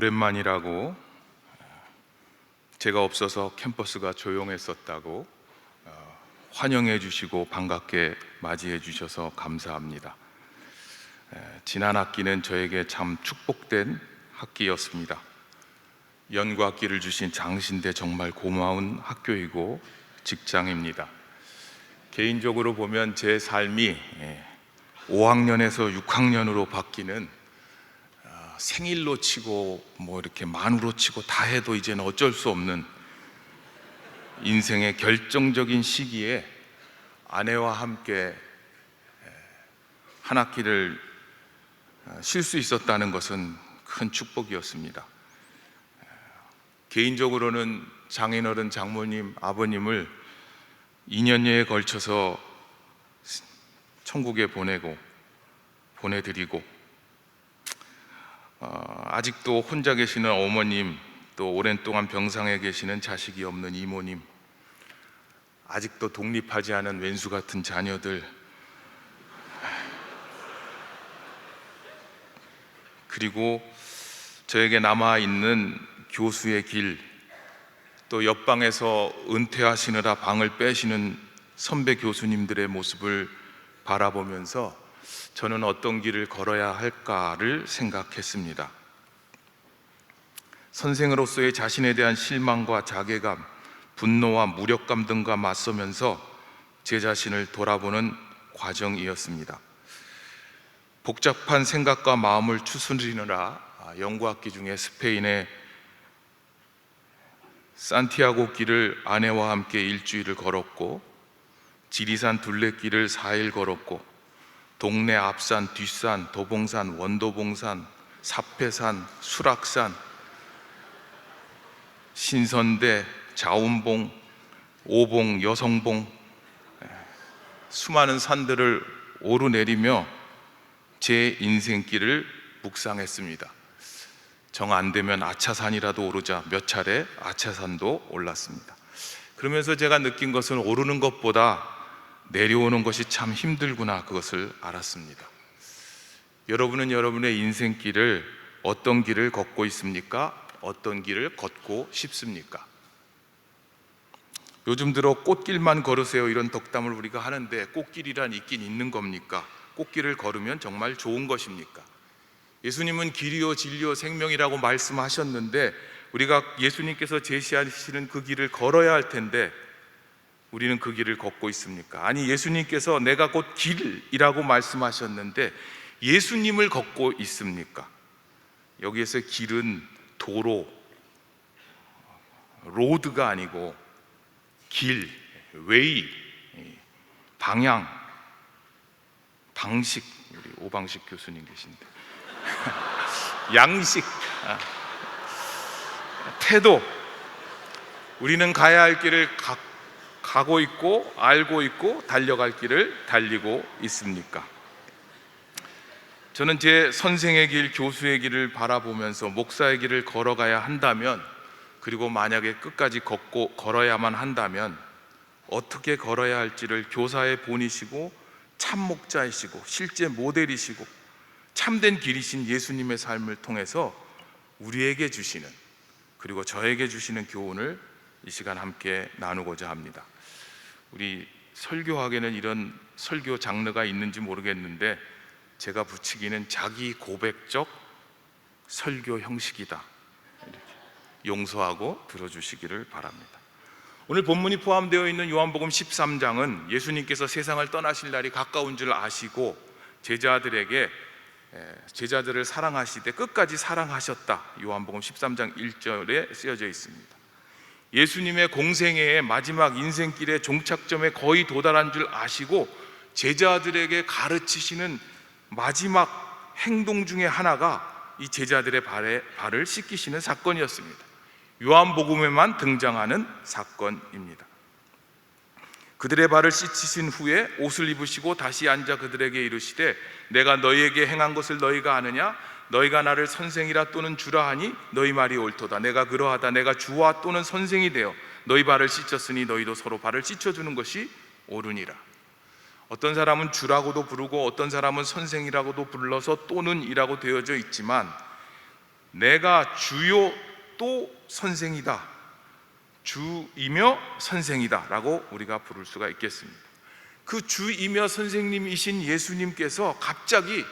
오랜만이라고, 제가 없어서 캠퍼스가 조용했었다고 환영해 주시고 반갑게 맞이해 주셔서 감사합니다. 지난 학기는 저에게 참 축복된 학기였습니다. 연구학기를 주신 장신대 정말 고마운 학교이고 직장입니다. 개인적으로 보면 제 삶이 5학년에서 6학년으로 바뀌는 생일로 치고 이렇게 만으로 치고 다 해도 이제는 어쩔 수 없는 인생의 결정적인 시기에 아내와 함께 한 학기를 쉴 수 있었다는 것은 큰 축복이었습니다. 개인적으로는 장인어른, 장모님, 아버님을 2년여에 걸쳐서 천국에 보내드리고 아직도 혼자 계시는 어머님, 또 오랜 동안 병상에 계시는 자식이 없는 이모님, 아직도 독립하지 않은 왼수 같은 자녀들, 그리고 저에게 남아있는 교수의 길, 또 옆방에서 은퇴하시느라 방을 빼시는 선배 교수님들의 모습을 바라보면서 저는 어떤 길을 걸어야 할까를 생각했습니다. 선생으로서의 자신에 대한 실망과 자괴감, 분노와 무력감 등과 맞서면서 제 자신을 돌아보는 과정이었습니다. 복잡한 생각과 마음을 추스리느라 연구학기 중에 스페인의 산티아고 길을 아내와 함께 일주일을 걸었고, 지리산 둘레길을 4일 걸었고, 동네 앞산, 뒷산, 도봉산, 원도봉산, 사패산, 수락산, 신선대, 자운봉, 오봉, 여성봉, 수많은 산들을 오르내리며 제 인생길을 묵상했습니다. 정 안 되면 아차산이라도 오르자 몇 차례 아차산도 올랐습니다. 그러면서 제가 느낀 것은 오르는 것보다 내려오는 것이 참 힘들구나, 그것을 알았습니다. 여러분은 여러분의 인생길을 어떤 길을 걷고 있습니까? 어떤 길을 걷고 싶습니까? 요즘 들어 꽃길만 걸으세요, 이런 덕담을 우리가 하는데 꽃길이란 있긴 있는 겁니까? 꽃길을 걸으면 정말 좋은 것입니까? 예수님은 길이요 진리요 생명이라고 말씀하셨는데 우리가 예수님께서 제시하시는 그 길을 걸어야 할 텐데 우리는 그 길을 걷고 있습니까? 아니, 예수님께서 내가 곧 길이라고 말씀하셨는데 예수님을 걷고 있습니까? 여기에서 길은 도로, 로드가 아니고 길, 웨이, 방향, 방식, 우리 오방식 교수님 계신데 양식, 태도, 우리는 가야 할 길을 가고 있고 알고 있고 달려갈 길을 달리고 있습니까? 저는 제 선생의 길, 교수의 길을 바라보면서 목사의 길을 걸어가야 한다면, 그리고 만약에 끝까지 걸어야만 한다면 어떻게 걸어야 할지를 교사의 본이시고 참 목자이시고 실제 모델이시고 참된 길이신 예수님의 삶을 통해서 우리에게 주시는, 그리고 저에게 주시는 교훈을 이 시간 함께 나누고자 합니다. 우리 설교학에는 이런 설교 장르가 있는지 모르겠는데 제가 붙이기는 자기 고백적 설교 형식이다, 이렇게 용서하고 들어주시기를 바랍니다. 오늘 본문이 포함되어 있는 요한복음 13장은 예수님께서 세상을 떠나실 날이 가까운 줄 아시고 제자들을 사랑하시되 끝까지 사랑하셨다, 요한복음 13장 1절에 쓰여져 있습니다. 예수님의 공생애의 마지막 인생길의 종착점에 거의 도달한 줄 아시고 제자들에게 가르치시는 마지막 행동 중에 하나가 이 제자들의 발을 씻기시는 사건이었습니다. 요한복음에만 등장하는 사건입니다. 그들의 발을 씻으신 후에 옷을 입으시고 다시 앉아 그들에게 이르시되 내가 너희에게 행한 것을 너희가 아느냐? 너희가 나를 선생이라 또는 주라 하니 너희 말이 옳도다. 내가 그러하다. 내가 주와 또는 선생이 되어 너희 발을 씻었으니 너희도 서로 발을 씻어주는 것이 옳으니라. 어떤 사람은 주라고도 부르고 어떤 사람은 선생이라고도 불러서 또는 이라고 되어져 있지만 내가 주요 또 선생이다, 주이며 선생이다 라고 우리가 부를 수가 있겠습니다. 그 주이며 선생님이신 예수님께서 갑자기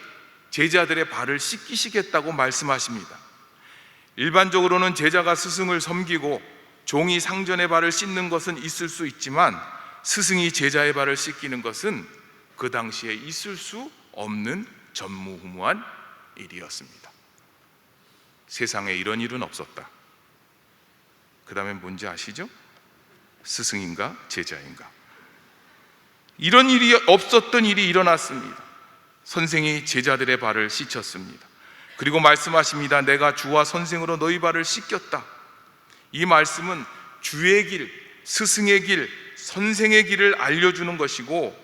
제자들의 발을 씻기시겠다고 말씀하십니다. 일반적으로는 제자가 스승을 섬기고 종이 상전의 발을 씻는 것은 있을 수 있지만, 스승이 제자의 발을 씻기는 것은 그 당시에 있을 수 없는 전무후무한 일이었습니다. 세상에 이런 일은 없었다. 그 다음에 뭔지 아시죠? 스승인가 제자인가? 이런 일이 없었던 일이 일어났습니다. 선생이 제자들의 발을 씻겼습니다. 그리고 말씀하십니다. 내가 주와 선생으로 너희 발을 씻겼다. 이 말씀은 주의 길, 스승의 길, 선생의 길을 알려주는 것이고,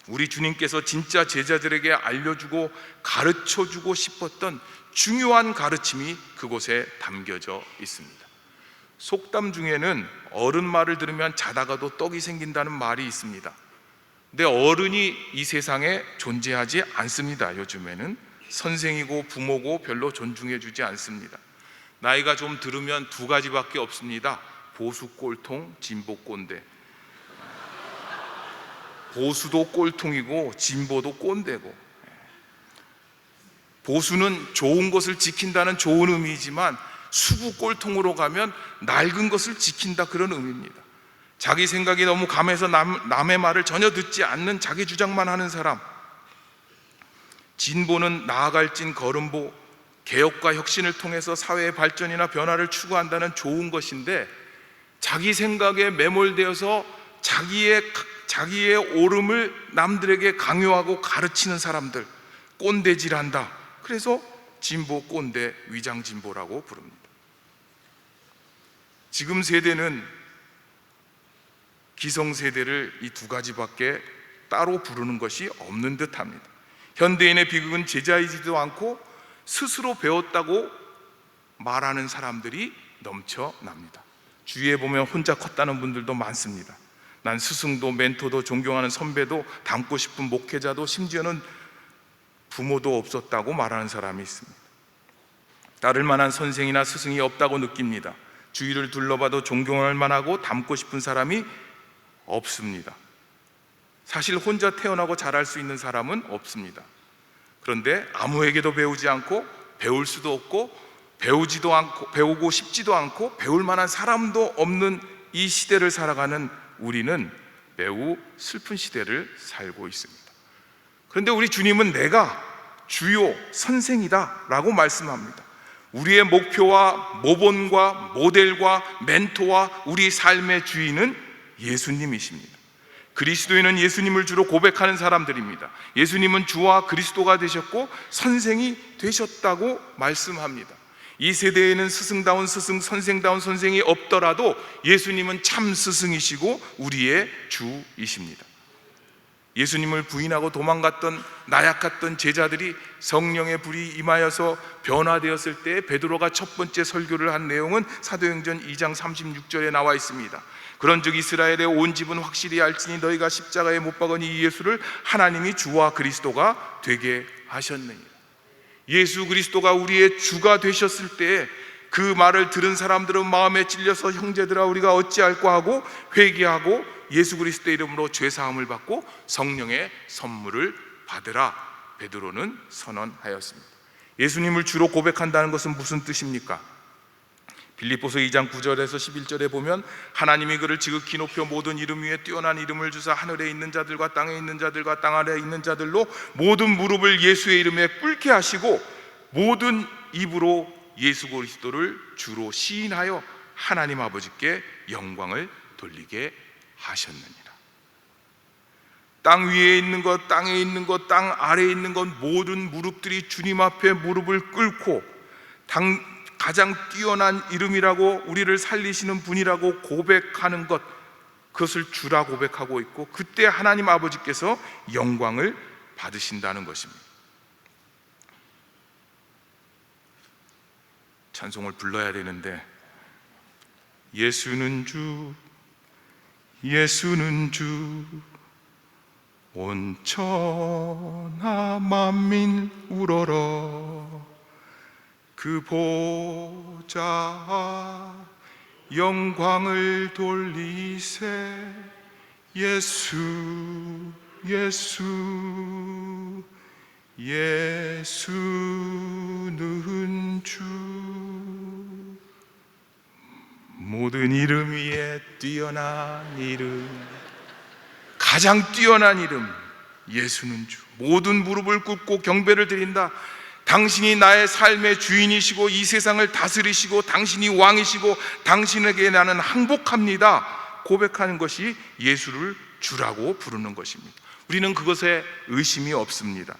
우리 주님께서 진짜 제자들에게 알려주고 가르쳐주고 싶었던 중요한 가르침이 그곳에 담겨져 있습니다. 속담 중에는 어른 말을 들으면 자다가도 떡이 생긴다는 말이 있습니다. 근데 어른이 이 세상에 존재하지 않습니다. 요즘에는 선생이고 부모고 별로 존중해 주지 않습니다. 나이가 좀 들으면 두 가지밖에 없습니다. 보수 꼴통, 진보 꼰대. 보수도 꼴통이고 진보도 꼰대고. 보수는 좋은 것을 지킨다는 좋은 의미이지만, 수구 꼴통으로 가면 낡은 것을 지킨다, 그런 의미입니다. 자기 생각이 너무 감해서 남의 말을 전혀 듣지 않는 자기 주장만 하는 사람. 진보는 나아갈 진 걸음보, 개혁과 혁신을 통해서 사회의 발전이나 변화를 추구한다는 좋은 것인데, 자기 생각에 매몰되어서 자기의 옳음을 남들에게 강요하고 가르치는 사람들, 꼰대질한다. 그래서 진보, 꼰대, 위장 진보라고 부릅니다. 지금 세대는 기성세대를 이 두 가지밖에 따로 부르는 것이 없는 듯합니다. 현대인의 비극은 제자이지도 않고 스스로 배웠다고 말하는 사람들이 넘쳐납니다. 주위에 보면 혼자 컸다는 분들도 많습니다. 난 스승도 멘토도 존경하는 선배도 닮고 싶은 목회자도 심지어는 부모도 없었다고 말하는 사람이 있습니다. 따를 만한 선생이나 스승이 없다고 느낍니다. 주위를 둘러봐도 존경할 만하고 닮고 싶은 사람이 없습니다. 사실 혼자 태어나고 자랄 수 있는 사람은 없습니다. 그런데 아무에게도 배우지 않고 배울 수도 없고 배우지도 않고 배우고 싶지도 않고 배울 만한 사람도 없는 이 시대를 살아가는 우리는 매우 슬픈 시대를 살고 있습니다. 그런데 우리 주님은 내가 주요 선생이다 라고 말씀합니다. 우리의 목표와 모본과 모델과 멘토와 우리 삶의 주인은 예수님이십니다. 그리스도인은 예수님을 주로 고백하는 사람들입니다. 예수님은 주와 그리스도가 되셨고 선생이 되셨다고 말씀합니다. 이 세대에는 스승다운 스승, 선생다운 선생이 없더라도 예수님은 참 스승이시고 우리의 주이십니다. 예수님을 부인하고 도망갔던 나약했던 제자들이 성령의 불이 임하여서 변화되었을 때 베드로가 첫 번째 설교를 한 내용은 사도행전 2장 36절에 나와 있습니다. 그런즉 이스라엘의 온 집은 확실히 알지니 너희가 십자가에 못 박은 이 예수를 하나님이 주와 그리스도가 되게 하셨느니라. 예수 그리스도가 우리의 주가 되셨을 때 그 말을 들은 사람들은 마음에 찔려서 형제들아 우리가 어찌할까 하고 회개하고 예수 그리스도의 이름으로 죄사함을 받고 성령의 선물을 받으라 베드로는 선언하였습니다. 예수님을 주로 고백한다는 것은 무슨 뜻입니까? 빌립보서 2장 9절에서 11절에 보면 하나님이 그를 지극히 높여 모든 이름 위에 뛰어난 이름을 주사 하늘에 있는 자들과 땅에 있는 자들과 땅 아래에 있는 자들로 모든 무릎을 예수의 이름에 꿇게 하시고 모든 입으로 예수 그리스도를 주로 시인하여 하나님 아버지께 영광을 돌리게 하셨느니라. 땅 위에 있는 것, 땅에 있는 것, 땅 아래에 있는 것 모든 무릎들이 주님 앞에 무릎을 꿇고 가장 뛰어난 이름이라고 우리를 살리시는 분이라고 고백하는 것, 그것을 주라 고백하고 있고 그때 하나님 아버지께서 영광을 받으신다는 것입니다. 찬송을 불러야 되는데 예수는 주, 예수는 주, 온 천하 만민 우러러 그 보좌 영광을 돌리세. 예수 예수 예수는 주. 모든 이름 위에 뛰어난 이름, 가장 뛰어난 이름 예수는 주. 모든 무릎을 꿇고 경배를 드린다. 당신이 나의 삶의 주인이시고 이 세상을 다스리시고 당신이 왕이시고 당신에게 나는 항복합니다 고백하는 것이 예수를 주라고 부르는 것입니다. 우리는 그것에 의심이 없습니다.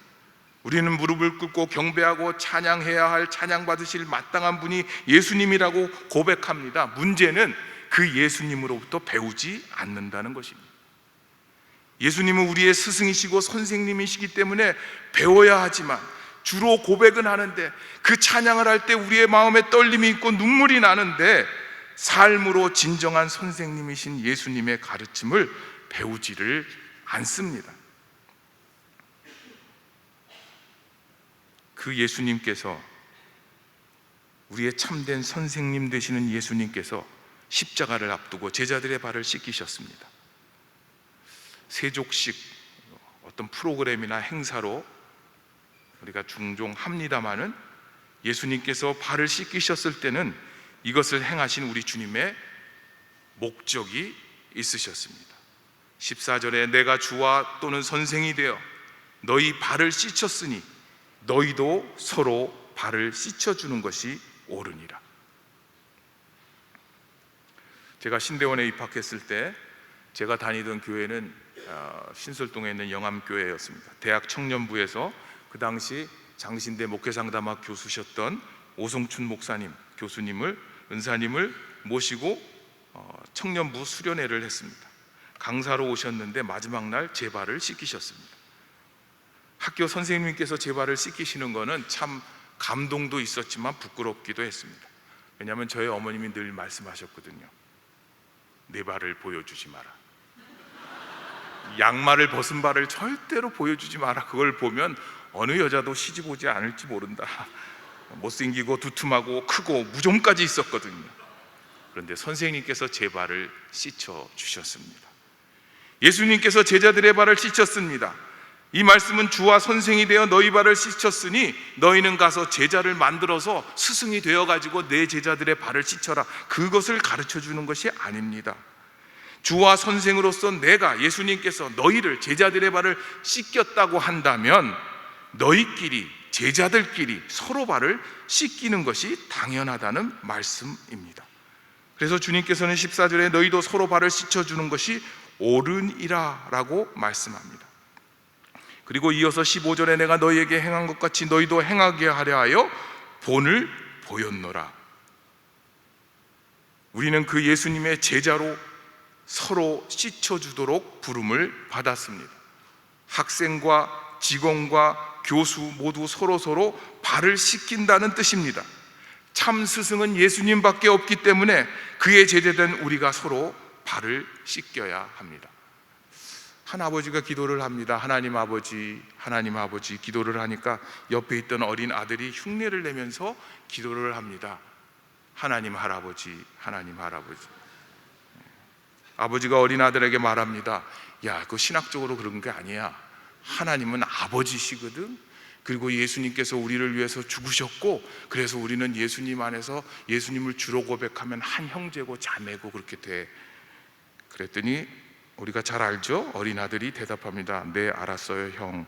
우리는 무릎을 꿇고 경배하고 찬양해야 할, 찬양받으실 마땅한 분이 예수님이라고 고백합니다. 문제는 그 예수님으로부터 배우지 않는다는 것입니다. 예수님은 우리의 스승이시고 선생님이시기 때문에 배워야 하지만, 주로 고백은 하는데, 그 찬양을 할 때 우리의 마음에 떨림이 있고 눈물이 나는데 삶으로 진정한 선생님이신 예수님의 가르침을 배우지를 않습니다. 그 예수님께서, 우리의 참된 선생님 되시는 예수님께서 십자가를 앞두고 제자들의 발을 씻기셨습니다. 세족식 어떤 프로그램이나 행사로 우리가 종종 합니다마는 예수님께서 발을 씻기셨을 때는 이것을 행하신 우리 주님의 목적이 있으셨습니다. 14절에 내가 주와 또는 선생이 되어 너희 발을 씻겼으니 너희도 서로 발을 씻어주는 것이 옳으니라. 제가 신대원에 입학했을 때 제가 다니던 교회는 신설동에 있는 영암교회였습니다. 대학 청년부에서 그 당시 장신대 목회상담학 교수셨던 오송춘 목사님, 교수님을, 은사님을 모시고 청년부 수련회를 했습니다. 강사로 오셨는데 마지막 날 제 발을 씻기셨습니다. 학교 선생님께서 제 발을 씻기시는 것은 참 감동도 있었지만 부끄럽기도 했습니다. 왜냐하면 저희 어머님이 늘 말씀하셨거든요. 내 발을 보여주지 마라. 양말을 벗은 발을 절대로 보여주지 마라. 그걸 보면 어느 여자도 시집 오지 않을지 모른다. 못생기고 두툼하고 크고 무좀까지 있었거든요. 그런데 선생님께서 제 발을 씻어 주셨습니다. 예수님께서 제자들의 발을 씻었습니다. 이 말씀은 주와 선생이 되어 너희 발을 씻었으니 너희는 가서 제자를 만들어서 스승이 되어가지고 내 제자들의 발을 씻어라, 그것을 가르쳐 주는 것이 아닙니다. 주와 선생으로서 내가, 예수님께서 너희를, 제자들의 발을 씻겼다고 한다면 너희끼리, 제자들끼리 서로 발을 씻기는 것이 당연하다는 말씀입니다. 그래서 주님께서는 14절에 너희도 서로 발을 씻어주는 것이 옳으니라 라고 말씀합니다. 그리고 이어서 15절에 내가 너희에게 행한 것 같이 너희도 행하게 하려 하여 본을 보였노라. 우리는 그 예수님의 제자로 서로 씻어주도록 부름을 받았습니다. 학생과 직원과 교수 모두 서로 발을 씻긴다는 뜻입니다. 참 스승은 예수님밖에 없기 때문에 그의 제자된 우리가 서로 발을 씻겨야 합니다. 한 아버지가 기도를 합니다. 하나님 아버지, 하나님 아버지 기도를 하니까 옆에 있던 어린 아들이 흉내를 내면서 기도를 합니다. 하나님 할아버지, 하나님 할아버지. 아버지가 어린 아들에게 말합니다. 야, 그거 신학적으로 그런 게 아니야. 하나님은 아버지시거든. 그리고 예수님께서 우리를 위해서 죽으셨고, 그래서 우리는 예수님 안에서 예수님을 주로 고백하면 한 형제고 자매고 그렇게 돼. 그랬더니 우리가 잘 알죠? 어린 아들이 대답합니다. 네, 알았어요, 형.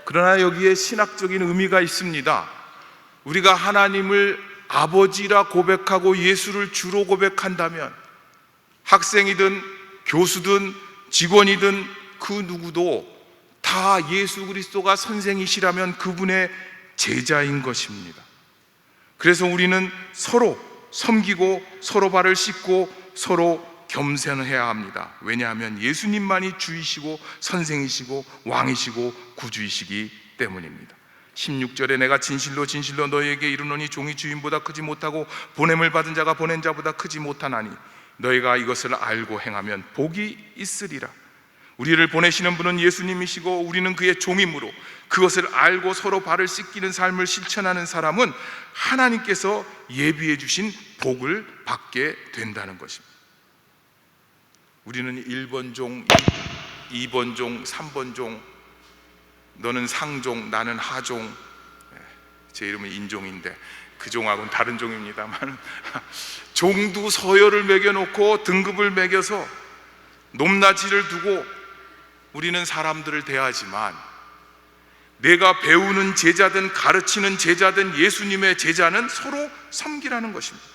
그러나 여기에 신학적인 의미가 있습니다. 우리가 하나님을 아버지라 고백하고 예수를 주로 고백한다면 학생이든 교수든 직원이든 그 누구도 다 예수 그리스도가 선생이시라면 그분의 제자인 것입니다. 그래서 우리는 서로 섬기고 서로 발을 씻고 서로 겸손해야 합니다. 왜냐하면 예수님만이 주이시고 선생이시고 왕이시고 구주이시기 때문입니다. 16절에 내가 진실로 진실로 너희에게 이르노니 종이 주인보다 크지 못하고 보냄을 받은 자가 보낸 자보다 크지 못하나니 너희가 이것을 알고 행하면 복이 있으리라. 우리를 보내시는 분은 예수님이시고 우리는 그의 종이므로 그것을 알고 서로 발을 씻기는 삶을 실천하는 사람은 하나님께서 예비해 주신 복을 받게 된다는 것입니다. 우리는 1번 종, 2번 종, 3번 종, 너는 상종, 나는 하종, 제 이름은 인종인데 그 종하고는 다른 종입니다만 종두 서열을 매겨놓고 등급을 매겨서 높낮이를 두고 우리는 사람들을 대하지만, 내가 배우는 제자든 가르치는 제자든 예수님의 제자는 서로 섬기라는 것입니다.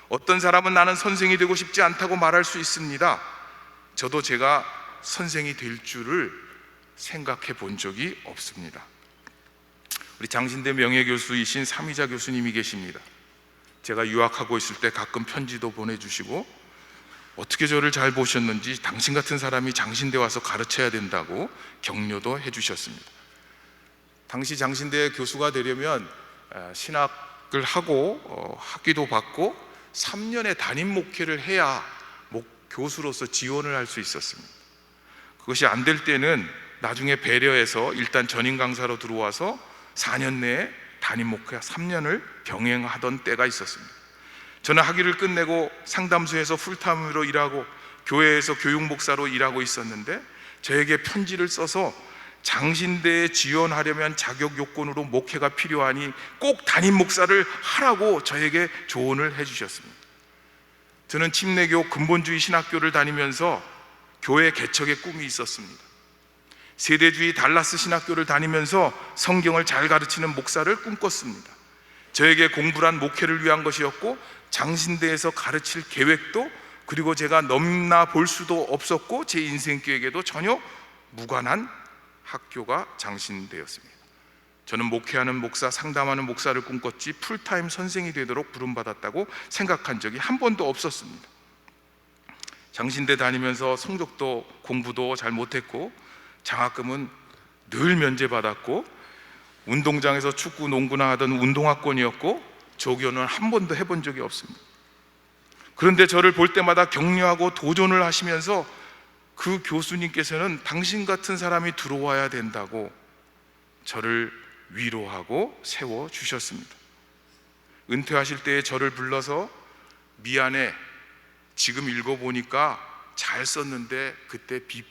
어떤 사람은 나는 선생이 되고 싶지 않다고 말할 수 있습니다. 저도 제가 선생이 될 줄을 생각해 본 적이 없습니다. 우리 장신대 명예교수이신 삼이자 교수님이 계십니다. 제가 유학하고 있을 때 가끔 편지도 보내주시고 어떻게 저를 잘 보셨는지 당신 같은 사람이 장신대 와서 가르쳐야 된다고 격려도 해주셨습니다. 당시 장신대 교수가 되려면 신학을 하고 학위도 받고 3년의 담임 목회를 해야 교수로서 지원을 할 수 있었습니다. 그것이 안 될 때는 나중에 배려해서 일단 전임 강사로 들어와서 4년 내에 담임 목회 3년을 병행하던 때가 있었습니다. 저는 학위를 끝내고 상담소에서 풀타임으로 일하고 교회에서 교육 목사로 일하고 있었는데, 저에게 편지를 써서 장신대에 지원하려면 자격 요건으로 목회가 필요하니 꼭 담임 목사를 하라고 저에게 조언을 해주셨습니다. 저는 침례교 근본주의 신학교를 다니면서 교회 개척의 꿈이 있었습니다. 세대주의 달라스 신학교를 다니면서 성경을 잘 가르치는 목사를 꿈꿨습니다. 저에게 공부란 목회를 위한 것이었고 장신대에서 가르칠 계획도, 그리고 제가 넘나 볼 수도 없었고 제 인생 계획에도 전혀 무관한 학교가 장신대였습니다. 저는 목회하는 목사, 상담하는 목사를 꿈꿨지 풀타임 선생이 되도록 부름받았다고 생각한 적이 한 번도 없었습니다. 장신대 다니면서 성적도 공부도 잘 못했고 장학금은 늘 면제받았고 운동장에서 축구, 농구나 하던 운동화권이었고 조교는 한 번도 해본 적이 없습니다. 그런데 저를 볼 때마다 격려하고 도전을 하시면서 그 교수님께서는 당신 같은 사람이 들어와야 된다고 저를 위로하고 세워주셨습니다. 은퇴하실 때에 저를 불러서 미안해, 지금 읽어보니까 잘 썼는데 그때 B+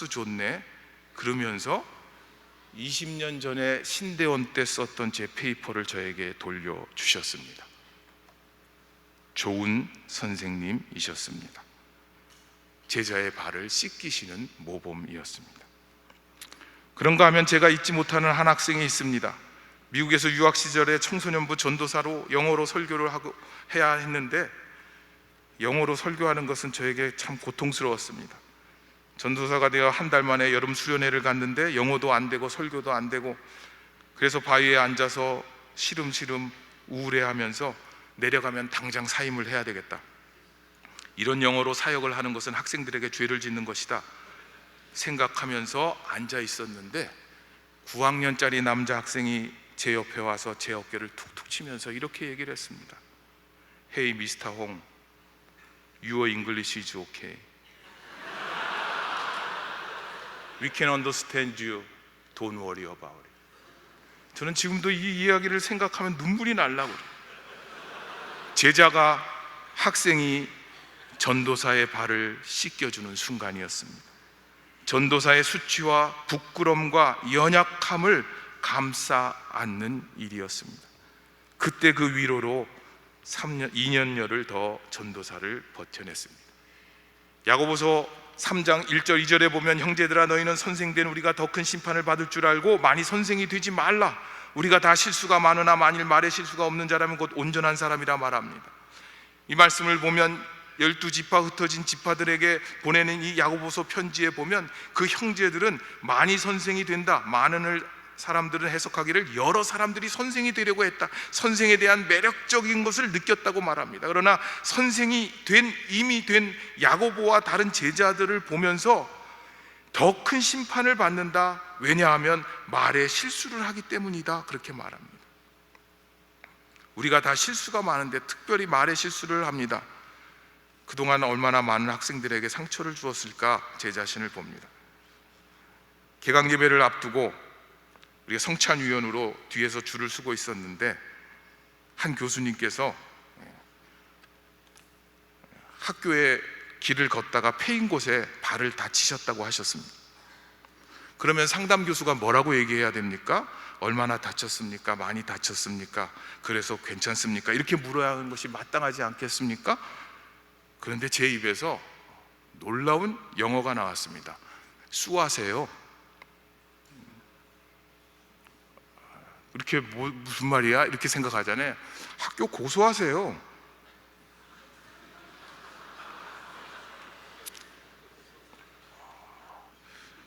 줬네, 그러면서 20년 전에 신대원 때 썼던 제 페이퍼를 저에게 돌려주셨습니다. 좋은 선생님이셨습니다. 제자의 발을 씻기시는 모범이었습니다. 그런가 하면 제가 잊지 못하는 한 학생이 있습니다. 미국에서 유학 시절에 청소년부 전도사로 영어로 설교를 해야 했는데, 영어로 설교하는 것은 저에게 참 고통스러웠습니다. 전도사가 되어 한 달 만에 여름 수련회를 갔는데 영어도 안 되고 설교도 안 되고, 그래서 바위에 앉아서 시름시름 우울해하면서 내려가면 당장 사임을 해야 되겠다, 이런 영어로 사역을 하는 것은 학생들에게 죄를 짓는 것이다 생각하면서 앉아 있었는데 9학년짜리 남자 학생이 제 옆에 와서 제 어깨를 툭툭 치면서 이렇게 얘기를 했습니다. Hey, Mr. Hong, your English is okay. We can understand you. Don't worry about it. 저는 지금도 이 이야기를 생각하면 눈물이 날라고 그래요. 제자가, 학생이 전도사의 발을 씻겨주는 순간이었습니다. 전도사의 수치와 부끄럼과 연약함을 감싸 안는 일이었습니다. 그때 그 위로로 2년여를 더 전도사를 버텨냈습니다. 야고보서 3장 1절 2절에 보면, 형제들아 너희는 선생된 우리가 더 큰 심판을 받을 줄 알고 많이 선생이 되지 말라. 우리가 다 실수가 많으나 만일 말에 실수가 없는 자라면 곧 온전한 사람이라 말합니다. 이 말씀을 보면 12지파 흩어진 지파들에게 보내는 이 야고보서 편지에 보면 그 형제들은 많이 선생이 된다, 많은 사람들은 해석하기를 여러 사람들이 선생이 되려고 했다, 선생에 대한 매력적인 것을 느꼈다고 말합니다. 그러나 선생이 이미 된 야고보와 다른 제자들을 보면서 더 큰 심판을 받는다, 왜냐하면 말에 실수를 하기 때문이다, 그렇게 말합니다. 우리가 다 실수가 많은데 특별히 말에 실수를 합니다. 그동안 얼마나 많은 학생들에게 상처를 주었을까 제 자신을 봅니다. 개강 예배를 앞두고 우리가 성찬위원으로 뒤에서 줄을 서고 있었는데 한 교수님께서 학교에 길을 걷다가 패인 곳에 발을 다치셨다고 하셨습니다. 그러면 상담 교수가 뭐라고 얘기해야 됩니까? 얼마나 다쳤습니까? 많이 다쳤습니까? 그래서 괜찮습니까? 이렇게 물어야 하는 것이 마땅하지 않겠습니까? 그런데 제 입에서 놀라운 영어가 나왔습니다. 수하세요. 이렇게 무슨 말이야? 이렇게 생각하잖아요. 학교 고소하세요.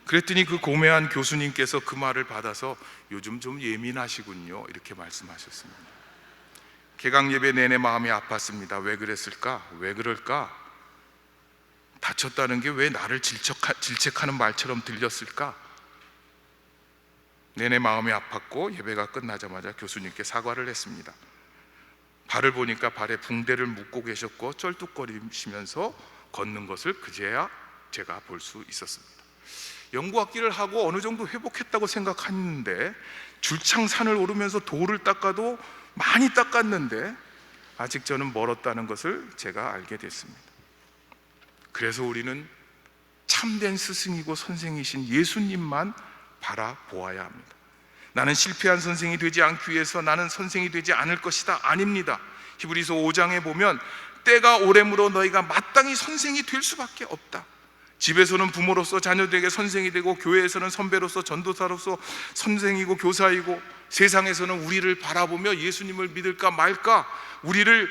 그랬더니 그 고매한 교수님께서 그 말을 받아서 요즘 좀 예민하시군요, 이렇게 말씀하셨습니다. 개강 예배 내내 마음이 아팠습니다. 왜 그랬을까? 왜 그럴까? 다쳤다는 게 왜 나를 질책하는 말처럼 들렸을까? 내내 마음이 아팠고 예배가 끝나자마자 교수님께 사과를 했습니다. 발을 보니까 발에 붕대를 묶고 계셨고 쩔뚝거리시면서 걷는 것을 그제야 제가 볼 수 있었습니다. 연구학기를 하고 어느 정도 회복했다고 생각했는데 줄창산을 오르면서 돌을 닦아도 많이 닦았는데 아직 저는 멀었다는 것을 제가 알게 됐습니다. 그래서 우리는 참된 스승이고 선생이신 예수님만 바라보아야 합니다. 나는 실패한 선생이 되지 않기 위해서 나는 선생이 되지 않을 것이다, 아닙니다. 히브리서 5장에 보면 때가 오래므로 너희가 마땅히 선생이 될 수밖에 없다. 집에서는 부모로서 자녀들에게 선생이 되고, 교회에서는 선배로서 전도사로서 선생이고 교사이고, 세상에서는 우리를 바라보며 예수님을 믿을까 말까, 우리를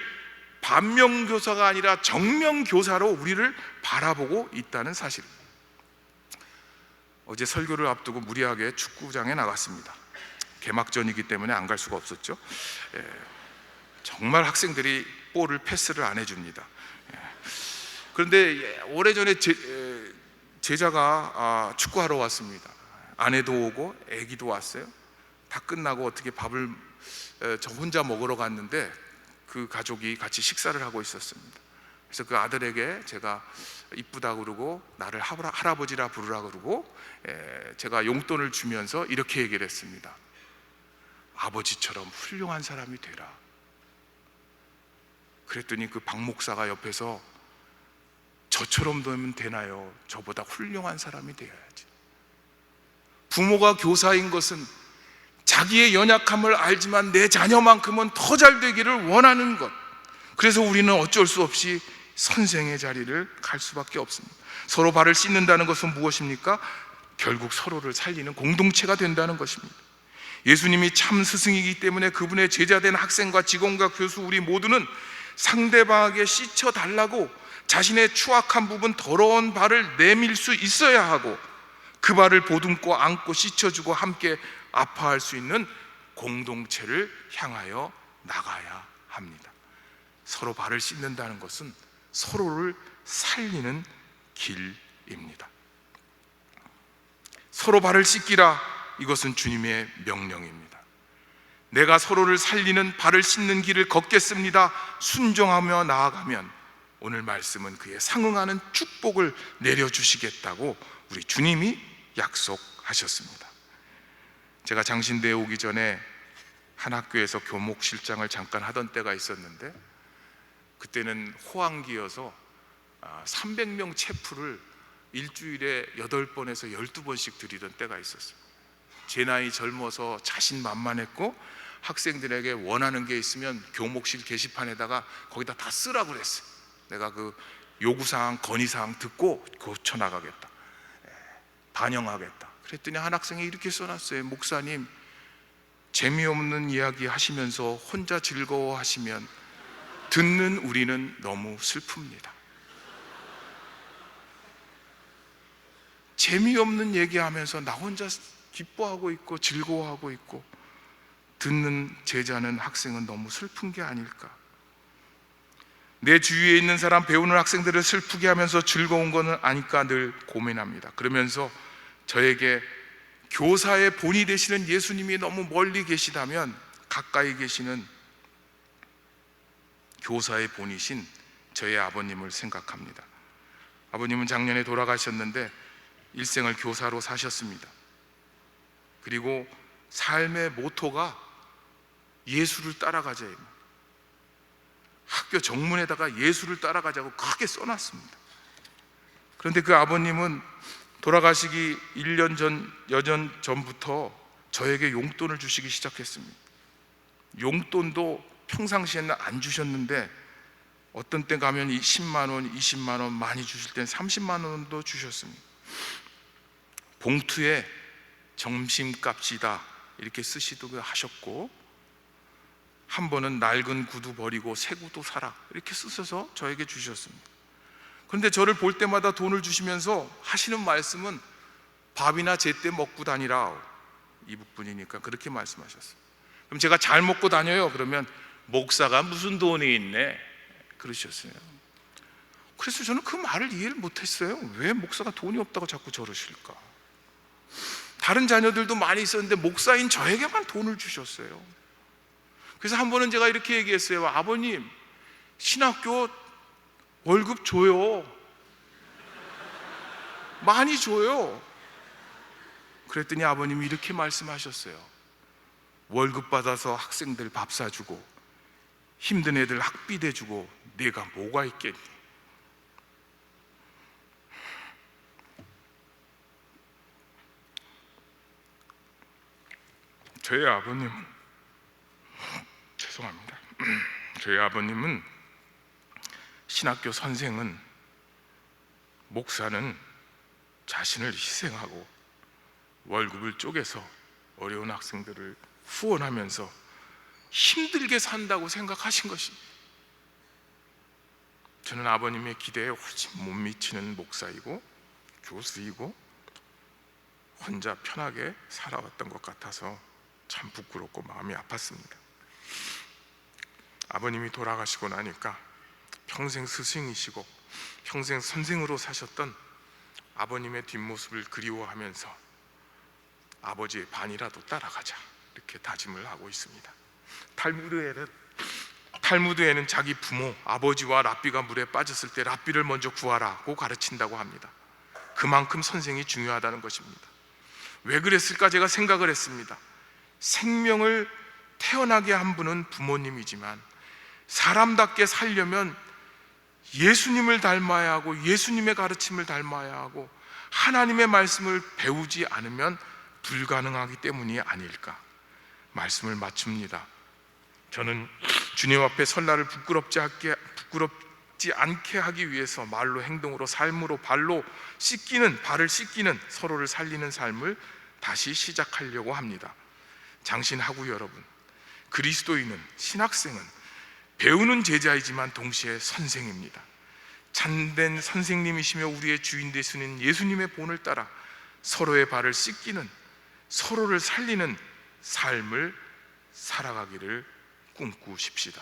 반면교사가 아니라 정면교사로 우리를 바라보고 있다는 사실입니다. 어제 설교를 앞두고 무리하게 축구장에 나갔습니다. 개막전이기 때문에 안 갈 수가 없었죠. 정말 학생들이 볼을 패스를 안 해줍니다. 그런데 오래전에 제자가 축구하러 왔습니다. 아내도 오고 아기도 왔어요. 다 끝나고 어떻게 밥을 저 혼자 먹으러 갔는데 그 가족이 같이 식사를 하고 있었습니다. 그래서 그 아들에게 제가 이쁘다 그러고 나를 할아버지라 부르라 그러고 제가 용돈을 주면서 이렇게 얘기를 했습니다. 아버지처럼 훌륭한 사람이 되라. 그랬더니 그 박 목사가 옆에서 저처럼 되면 되나요? 저보다 훌륭한 사람이 되어야지. 부모가 교사인 것은 자기의 연약함을 알지만 내 자녀만큼은 더 잘 되기를 원하는 것. 그래서 우리는 어쩔 수 없이 선생의 자리를 갈 수밖에 없습니다. 서로 발을 씻는다는 것은 무엇입니까? 결국 서로를 살리는 공동체가 된다는 것입니다. 예수님이 참 스승이기 때문에 그분의 제자된 학생과 직원과 교수 우리 모두는 상대방에게 씻어달라고 자신의 추악한 부분, 더러운 발을 내밀 수 있어야 하고, 그 발을 보듬고 안고 씻어주고 함께 아파할 수 있는 공동체를 향하여 나가야 합니다. 서로 발을 씻는다는 것은 서로를 살리는 길입니다. 서로 발을 씻기라, 이것은 주님의 명령입니다. 내가 서로를 살리는 발을 씻는 길을 걷겠습니다. 순종하며 나아가면 오늘 말씀은 그에 상응하는 축복을 내려주시겠다고 우리 주님이 약속하셨습니다. 제가 장신대에 오기 전에 한 학교에서 교목실장을 잠깐 하던 때가 있었는데, 그때는 호황기여서 300명 체프를 일주일에 8번에서 12번씩 드리던 때가 있었어요. 제 나이 젊어서 자신만만했고 학생들에게 원하는 게 있으면 교목실 게시판에다가 거기다 다 쓰라고 그랬어요. 내가 그 요구사항, 건의사항 듣고 고쳐나가겠다, 반영하겠다. 그랬더니 한 학생이 이렇게 써놨어요. 목사님, 재미없는 이야기 하시면서 혼자 즐거워하시면 듣는 우리는 너무 슬픕니다. 재미없는 얘기하면서 나 혼자 기뻐하고 있고 즐거워하고 있고 듣는 제자는, 학생은 너무 슬픈 게 아닐까. 내 주위에 있는 사람, 배우는 학생들을 슬프게 하면서 즐거운 것은 아닐까 늘 고민합니다. 그러면서 저에게 교사의 본이 되시는 예수님이 너무 멀리 계시다면 가까이 계시는 교사의 본이신 저의 아버님을 생각합니다. 아버님은 작년에 돌아가셨는데 일생을 교사로 사셨습니다. 그리고 삶의 모토가 예수를 따라가자입니다. 학교 정문에다가 예수를 따라가자고 크게 써놨습니다. 그런데 그 아버님은 돌아가시기 1년 전, 여년 전부터 저에게 용돈을 주시기 시작했습니다. 용돈도 평상시에는 안 주셨는데 어떤 때 가면 10만 원, 20만 원, 많이 주실 땐 30만 원도 주셨습니다. 봉투에 점심값이다 이렇게 쓰시기도 하셨고, 한 번은 낡은 구두 버리고 새 구두 사라 이렇게 쓰셔서 저에게 주셨습니다. 그런데 저를 볼 때마다 돈을 주시면서 하시는 말씀은 밥이나 제때 먹고 다니라, 이북분이니까 그렇게 말씀하셨어요. 그럼 제가 잘 먹고 다녀요 그러면 목사가 무슨 돈이 있네 그러셨어요. 그래서 저는 그 말을 이해를 못했어요. 왜 목사가 돈이 없다고 자꾸 저러실까? 다른 자녀들도 많이 있었는데 목사인 저에게만 돈을 주셨어요. 그래서 한 번은 제가 이렇게 얘기했어요. 아버님, 신학교 월급 줘요. 많이 줘요. 그랬더니 아버님이 이렇게 말씀하셨어요. 월급 받아서 학생들 밥 사주고 힘든 애들 학비 대주고 내가 뭐가 있겠니? 저희 아버님은, 죄송합니다, 저희 아버님은 신학교 선생은, 목사는 자신을 희생하고 월급을 쪼개서 어려운 학생들을 후원하면서 힘들게 산다고 생각하신 것입니다. 저는 아버님의 기대에 훨씬 못 미치는 목사이고 교수이고 혼자 편하게 살아왔던 것 같아서 참 부끄럽고 마음이 아팠습니다. 아버님이 돌아가시고 나니까 평생 스승이시고 평생 선생으로 사셨던 아버님의 뒷모습을 그리워하면서 아버지의 반이라도 따라가자 이렇게 다짐을 하고 있습니다. 탈무드에는 자기 부모 아버지와 랍비가 물에 빠졌을 때 랍비를 먼저 구하라고 가르친다고 합니다. 그만큼 선생이 중요하다는 것입니다. 왜 그랬을까 제가 생각을 했습니다. 생명을 태어나게 한 분은 부모님이지만 사람답게 살려면 예수님을 닮아야 하고 예수님의 가르침을 닮아야 하고 하나님의 말씀을 배우지 않으면 불가능하기 때문이 아닐까. 말씀을 마칩니다. 저는 주님 앞에 설날을 부끄럽지 않게 하기 위해서 말로, 행동으로, 삶으로, 발로 씻기는, 발을 씻기는, 서로를 살리는 삶을 다시 시작하려고 합니다. 장신하고 여러분, 그리스도인은, 신학생은 배우는 제자이지만 동시에 선생입니다. 참된 선생님이시며 우리의 주인 되시는 예수님의 본을 따라 서로의 발을 씻기는, 서로를 살리는 삶을 살아가기를 꿈꾸십시다.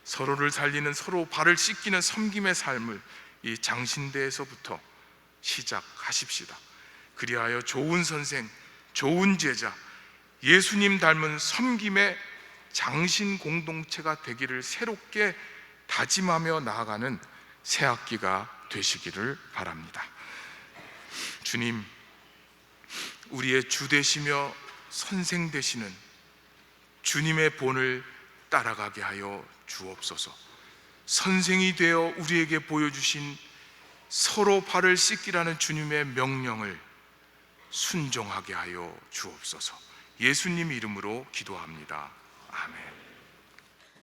서로를 살리는, 서로 발을 씻기는 섬김의 삶을 이 장신대에서부터 시작하십시다. 그리하여 좋은 선생, 좋은 제자, 예수님 닮은 섬김의 장신 공동체가 되기를 새롭게 다짐하며 나아가는 새 학기가 되시기를 바랍니다. 주님, 우리의 주 되시며 선생 되시는 주님의 본을 따라가게 하여 주옵소서. 선생이 되어 우리에게 보여주신 서로 발을 씻기라는 주님의 명령을 순종하게 하여 주옵소서. 예수님 이름으로 기도합니다. 아멘.